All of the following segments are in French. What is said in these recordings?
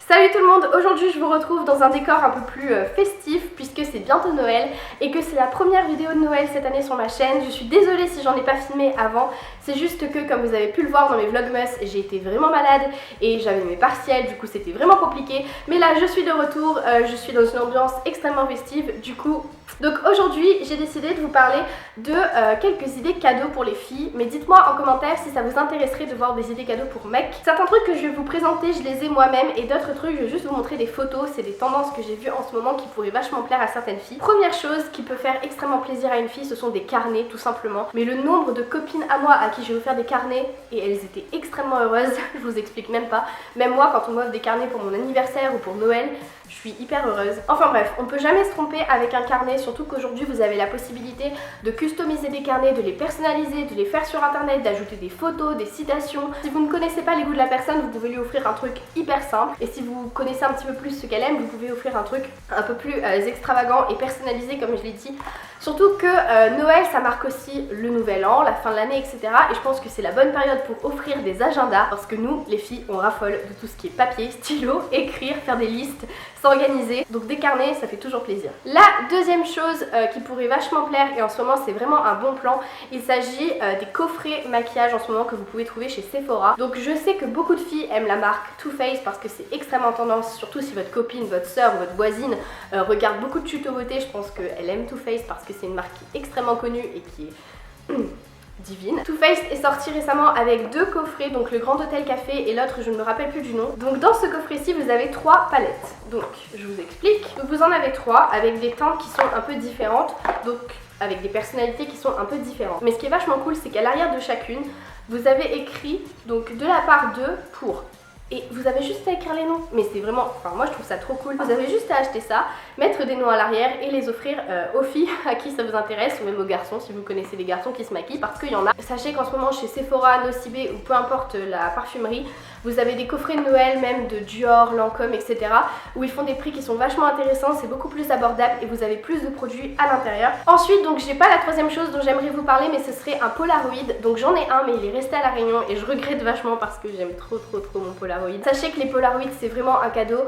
Salut tout le monde, aujourd'hui je vous retrouve dans un décor un peu plus festif puisque c'est bientôt Noël et que c'est la première vidéo de Noël cette année sur ma chaîne. Je suis désolée si j'en ai pas filmé avant, c'est juste que comme vous avez pu le voir dans mes vlogmas, j'ai été vraiment malade et j'avais mes partiels, du coup c'était vraiment compliqué. Mais là je suis de retour, je suis dans une ambiance extrêmement festive, du coup... Donc aujourd'hui j'ai décidé de vous parler de quelques idées cadeaux pour les filles. Mais dites-moi en commentaire si ça vous intéresserait de voir des idées cadeaux pour mecs. Certains trucs que je vais vous présenter je les ai moi-même et d'autres trucs je vais juste vous montrer des photos. C'est des tendances que j'ai vues en ce moment qui pourraient vachement plaire à certaines filles. Première chose qui peut faire extrêmement plaisir à une fille, ce sont des carnets tout simplement. Mais le nombre de copines à moi à qui j'ai offert des carnets et elles étaient extrêmement heureuses, je vous explique même pas. Même moi quand on m'offre des carnets pour mon anniversaire ou pour Noël, je suis hyper heureuse. Enfin bref, on peut jamais se tromper avec un carnet, surtout qu'aujourd'hui vous avez la possibilité de customiser des carnets, de les personnaliser, de les faire sur internet, d'ajouter des photos, des citations. Si vous ne connaissez pas les goûts de la personne, vous pouvez lui offrir un truc hyper simple. Et si vous connaissez un petit peu plus ce qu'elle aime, vous pouvez offrir un truc un peu plus extravagant et personnalisé comme je l'ai dit. Surtout que Noël ça marque aussi le nouvel an, la fin de l'année, etc. Et je pense que c'est la bonne période pour offrir des agendas parce que nous, les filles, on raffole de tout ce qui est papier, stylo, écrire, faire des listes, s'organiser. Donc des carnets, ça fait toujours plaisir. La deuxième chose qui pourrait vachement plaire et en ce moment c'est vraiment un bon plan, il s'agit des coffrets maquillage en ce moment que vous pouvez trouver chez Sephora. Donc je sais que beaucoup de filles aiment la marque Too Faced parce que c'est extrêmement tendance, surtout si votre copine, votre soeur ou votre voisine regarde beaucoup de tutos beauté. Je pense qu'elle aime Too Faced parce que c'est une marque qui est extrêmement connue et qui est divine. Too Faced est sorti récemment avec deux coffrets, donc le Grand Hôtel Café et l'autre je ne me rappelle plus du nom. Donc dans ce coffret-ci vous avez 3 palettes. Donc je vous explique. Donc vous en avez 3 avec des teintes qui sont un peu différentes, donc avec des personnalités qui sont un peu différentes. Mais ce qui est vachement cool, c'est qu'à l'arrière de chacune, vous avez écrit donc de la part de pour. Et vous avez juste à écrire les noms, mais c'est vraiment, enfin moi je trouve ça trop cool. Vous avez juste à acheter ça, mettre des noms à l'arrière et les offrir aux filles à qui ça vous intéresse, ou même aux garçons si vous connaissez des garçons qui se maquillent, parce qu'il y en a. Sachez qu'en ce moment chez Sephora, Nocibé ou peu importe la parfumerie, vous avez des coffrets de Noël même de Dior, Lancôme, etc. où ils font des prix qui sont vachement intéressants, c'est beaucoup plus abordable et vous avez plus de produits à l'intérieur. Ensuite, donc j'ai pas la troisième chose dont j'aimerais vous parler, mais ce serait un Polaroid. Donc j'en ai un mais il est resté à La Réunion et je regrette vachement parce que j'aime trop mon Polaroid. Sachez que les Polaroids c'est vraiment un cadeau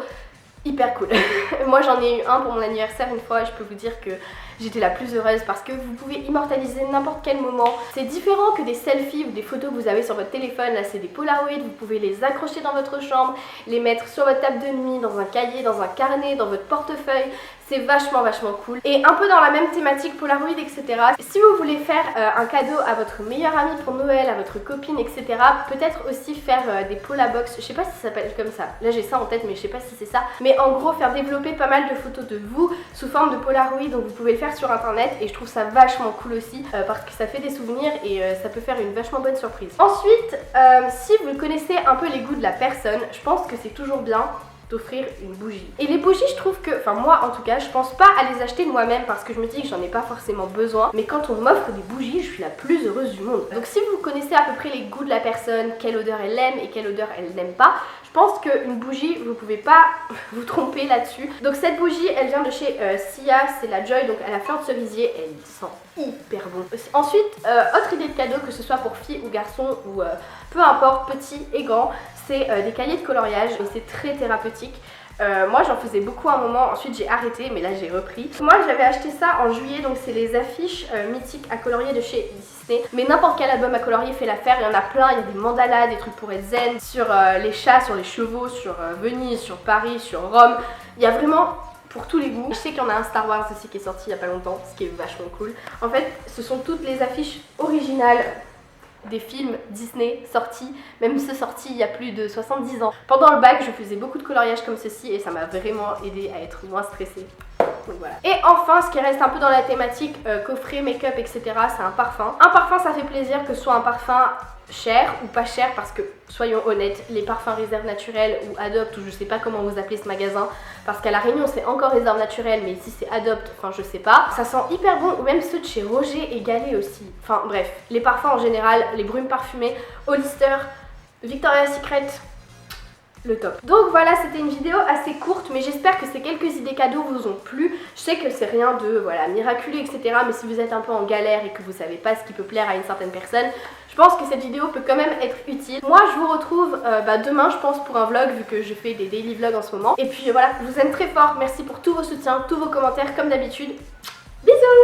hyper cool. Moi j'en ai eu un pour mon anniversaire une fois et je peux vous dire que j'étais la plus heureuse parce que vous pouvez immortaliser n'importe quel moment. C'est différent que des selfies ou des photos que vous avez sur votre téléphone. Là c'est des Polaroids, vous pouvez les accrocher dans votre chambre, les mettre sur votre table de nuit, dans un cahier, dans un carnet, dans votre portefeuille. C'est vachement cool. Et un peu dans la même thématique Polaroid, etc. Si vous voulez faire un cadeau à votre meilleure amie pour Noël, à votre copine, etc. Peut-être aussi faire des Polabox. Je sais pas si ça s'appelle comme ça. Là j'ai ça en tête mais je sais pas si c'est ça. Mais en gros faire développer pas mal de photos de vous sous forme de Polaroid. Donc vous pouvez le faire sur internet et je trouve ça vachement cool aussi parce que ça fait des souvenirs et ça peut faire une vachement bonne surprise. Ensuite, si vous connaissez un peu les goûts de la personne, je pense que c'est toujours bien d'offrir une bougie. Et les bougies, je trouve que, enfin moi en tout cas, je pense pas à les acheter moi-même parce que je me dis que j'en ai pas forcément besoin, mais quand on m'offre des bougies, je suis la plus heureuse du monde. Donc si vous connaissez à peu près les goûts de la personne, quelle odeur elle aime et quelle odeur elle n'aime pas, je pense qu'une bougie, vous pouvez pas vous tromper là-dessus. Donc cette bougie, elle vient de chez Sia, c'est la Joy, donc à la fleur de cerisier, elle sent hyper bon. Ensuite, autre idée de cadeau, que ce soit pour filles ou garçons ou peu importe, petit et grand, c'est des cahiers de coloriage et c'est très thérapeutique. Moi j'en faisais beaucoup à un moment, ensuite j'ai arrêté mais là j'ai repris. Moi j'avais acheté ça en juillet, donc c'est les affiches mythiques à colorier de chez Disney. Mais n'importe quel album à colorier fait l'affaire, il y en a plein, il y a des mandalas, des trucs pour être zen, sur les chats, sur les chevaux, sur Venise, sur Paris, sur Rome. Il y a vraiment pour tous les goûts. Je sais qu'il y en a un Star Wars aussi qui est sorti il y a pas longtemps, ce qui est vachement cool. En fait ce sont toutes les affiches originales des films Disney sortis, même ceux sortis il y a plus de 70 ans. Pendant le bac, je faisais beaucoup de coloriage comme ceci et ça m'a vraiment aidé à être moins stressée. Donc voilà. Et enfin, ce qui reste un peu dans la thématique coffret, make-up, etc., c'est un parfum. Un parfum, ça fait plaisir que ce soit un parfum cher ou pas cher parce que, soyons honnêtes, les parfums Réserve Naturelle ou Adopt, ou je sais pas comment vous appelez ce magasin, parce qu'à La Réunion c'est encore Réserve Naturelle mais ici c'est Adopt, enfin je sais pas, ça sent hyper bon, ou même ceux de chez Roger et Gallet aussi. Enfin bref, les parfums en général, les brumes parfumées, Hollister, Victoria's Secret, le top. Donc voilà, c'était une vidéo assez courte, mais j'espère que ces quelques idées cadeaux vous ont plu. Je sais que c'est rien de miraculeux, etc. Mais si vous êtes un peu en galère et que vous savez pas ce qui peut plaire à une certaine personne, je pense que cette vidéo peut quand même être utile. Moi je vous retrouve demain je pense pour un vlog, vu que je fais des daily vlogs en ce moment. Et puis voilà, je vous aime très fort, merci pour tous vos soutiens, tous vos commentaires comme d'habitude. Bisous!